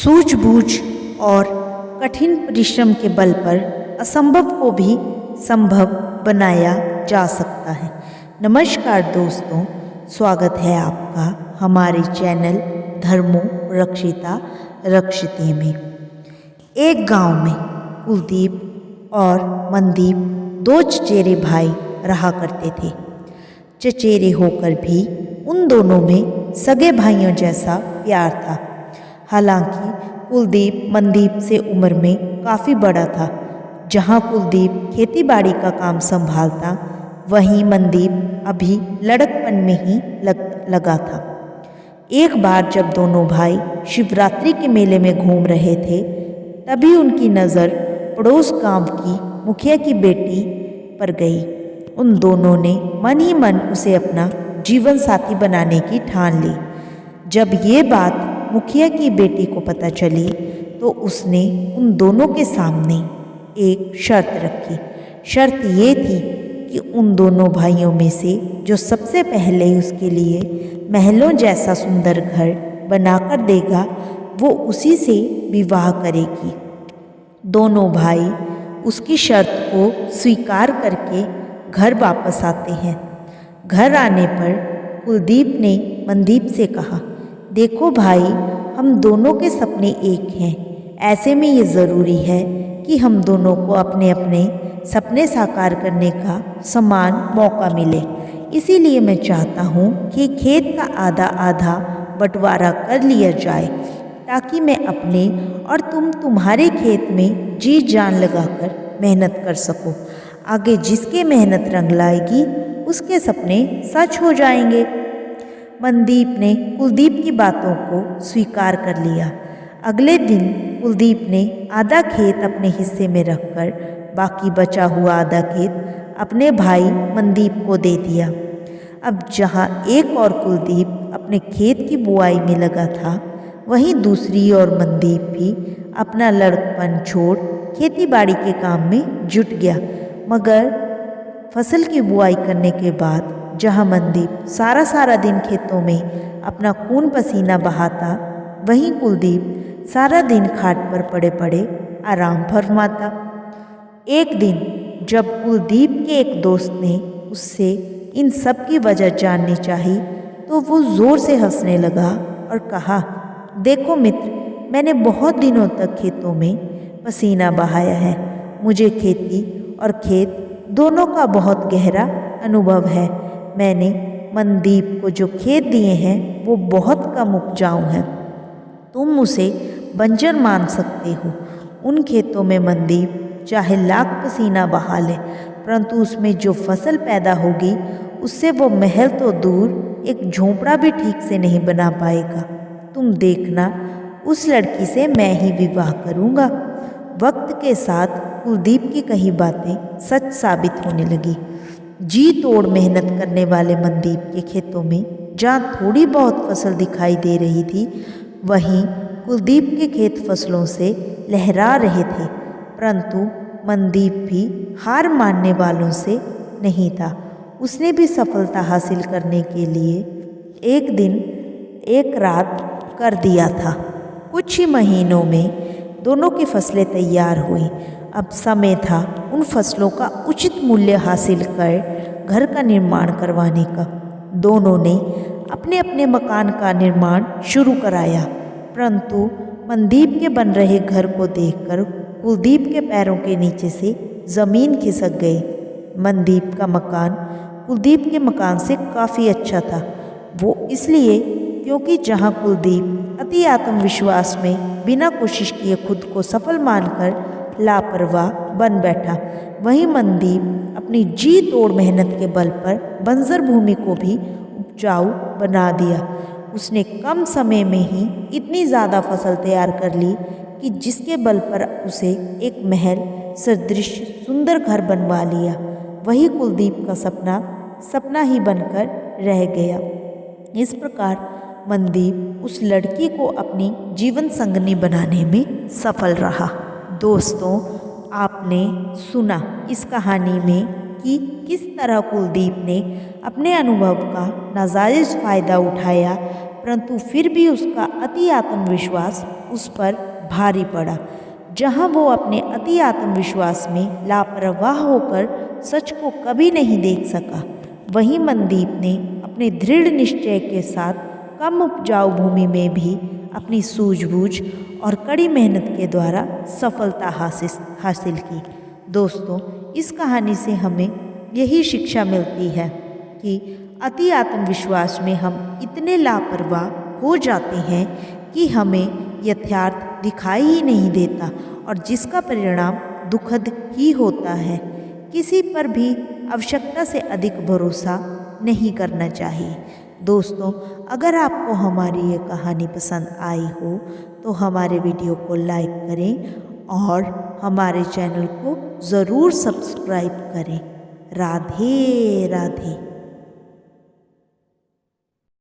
सूझबूझ और कठिन परिश्रम के बल पर असंभव को भी संभव बनाया जा सकता है। नमस्कार दोस्तों, स्वागत है आपका हमारे चैनल धर्मों रक्षिता रक्षिते में। एक गांव में कुलदीप और मनदीप दो चचेरे भाई रहा करते थे। चचेरे होकर भी उन दोनों में सगे भाइयों जैसा प्यार था। हालांकि कुलदीप मनदीप से उम्र में काफ़ी बड़ा था। जहां कुलदीप खेतीबाड़ी का काम संभालता, वहीं मनदीप अभी लड़कपन में ही लगा था। एक बार जब दोनों भाई शिवरात्रि के मेले में घूम रहे थे, तभी उनकी नज़र पड़ोस गांव की मुखिया की बेटी पर गई। उन दोनों ने मन ही मन उसे अपना जीवन साथी बनाने की ठान ली। जब ये बात मुखिया की बेटी को पता चली तो उसने उन दोनों के सामने एक शर्त रखी। शर्त ये थी कि उन दोनों भाइयों में से जो सबसे पहले उसके लिए महलों जैसा सुंदर घर बनाकर देगा, वो उसी से विवाह करेगी। दोनों भाई उसकी शर्त को स्वीकार करके घर वापस आते हैं। घर आने पर कुलदीप ने मनदीप से कहा, देखो भाई, हम दोनों के सपने एक हैं। ऐसे में ये ज़रूरी है कि हम दोनों को अपने अपने सपने साकार करने का समान मौका मिले। इसीलिए मैं चाहता हूँ कि खेत का आधा आधा बंटवारा कर लिया जाए, ताकि मैं अपने और तुम्हारे खेत में जी जान लगाकर मेहनत कर सको। आगे जिसके मेहनत रंग लाएगी, उसके सपने सच हो जाएंगे। मनदीप ने कुलदीप की बातों को स्वीकार कर लिया। अगले दिन कुलदीप ने आधा खेत अपने हिस्से में रखकर बाकी बचा हुआ आधा खेत अपने भाई मनदीप को दे दिया। अब जहाँ एक और कुलदीप अपने खेत की बुआई में लगा था, वहीं दूसरी ओर मनदीप भी अपना लड़कपन छोड़ खेतीबाड़ी के काम में जुट गया। मगर फसल की बुआई करने के बाद जहाँ मनदीप सारा दिन खेतों में अपना खून पसीना बहाता, वहीं कुलदीप सारा दिन खाट पर पड़े पड़े आराम फरमाता। एक दिन जब कुलदीप के एक दोस्त ने उससे इन सब की वजह जाननी चाही, तो वो ज़ोर से हंसने लगा और कहा, देखो मित्र, मैंने बहुत दिनों तक खेतों में पसीना बहाया है। मुझे खेती और खेत दोनों का बहुत गहरा अनुभव है। मैंने मनदीप को जो खेत दिए हैं, वो बहुत कम उपजाऊ हैं। तुम उसे बंजर मान सकते हो। उन खेतों में मनदीप चाहे लाख पसीना बहा ले, परंतु उसमें जो फसल पैदा होगी, उससे वो महल तो दूर एक झोंपड़ा भी ठीक से नहीं बना पाएगा। तुम देखना, उस लड़की से मैं ही विवाह करूँगा। वक्त के साथ कुलदीप की कही बातें सच साबित होने लगी। जी तोड़ मेहनत करने वाले मनदीप के खेतों में जहाँ थोड़ी बहुत फसल दिखाई दे रही थी, वहीं कुलदीप के खेत फसलों से लहरा रहे थे। परंतु मनदीप भी हार मानने वालों से नहीं था। उसने भी सफलता हासिल करने के लिए एक दिन एक रात कर दिया था। कुछ ही महीनों में दोनों की फसलें तैयार हुई। अब समय था उन फसलों का उचित मूल्य हासिल कर घर का निर्माण करवाने का। दोनों ने अपने अपने मकान का निर्माण शुरू कराया, परंतु मनदीप के बन रहे घर को देखकर कुलदीप के पैरों के नीचे से ज़मीन खिसक गई। मनदीप का मकान कुलदीप के मकान से काफ़ी अच्छा था। वो इसलिए क्योंकि जहाँ कुलदीप अति आत्मविश्वास में बिना कोशिश किए खुद को सफल मानकर लापरवाह बन बैठा, वहीं मनदीप अपनी जी तोड़ मेहनत के बल पर बंजर भूमि को भी उपजाऊ बना दिया। उसने कम समय में ही इतनी ज़्यादा फसल तैयार कर ली कि जिसके बल पर उसे एक महल सदृश सुंदर घर बनवा लिया। वही कुलदीप का सपना ही बनकर रह गया। इस प्रकार मनदीप उस लड़की को अपनी जीवन संगनी बनाने में सफल रहा। दोस्तों, आपने सुना इस कहानी में कि किस तरह कुलदीप ने अपने अनुभव का नाजायज़ फ़ायदा उठाया, परंतु फिर भी उसका अति आत्मविश्वास उस पर भारी पड़ा। जहाँ वो अपने अति आत्मविश्वास में लापरवाह होकर सच को कभी नहीं देख सका, वहीं मनदीप ने अपने दृढ़ निश्चय के साथ कम उपजाऊ भूमि में भी अपनी सूझबूझ और कड़ी मेहनत के द्वारा सफलता हासिल की। दोस्तों, इस कहानी से हमें यही शिक्षा मिलती है कि अति आत्मविश्वास में हम इतने लापरवाह हो जाते हैं कि हमें यथार्थ दिखाई ही नहीं देता और जिसका परिणाम दुखद ही होता है। किसी पर भी आवश्यकता से अधिक भरोसा नहीं करना चाहिए। दोस्तों, अगर आपको हमारी ये कहानी पसंद आई हो तो हमारे वीडियो को लाइक करें और हमारे चैनल को ज़रूर सब्सक्राइब करें। राधे राधे।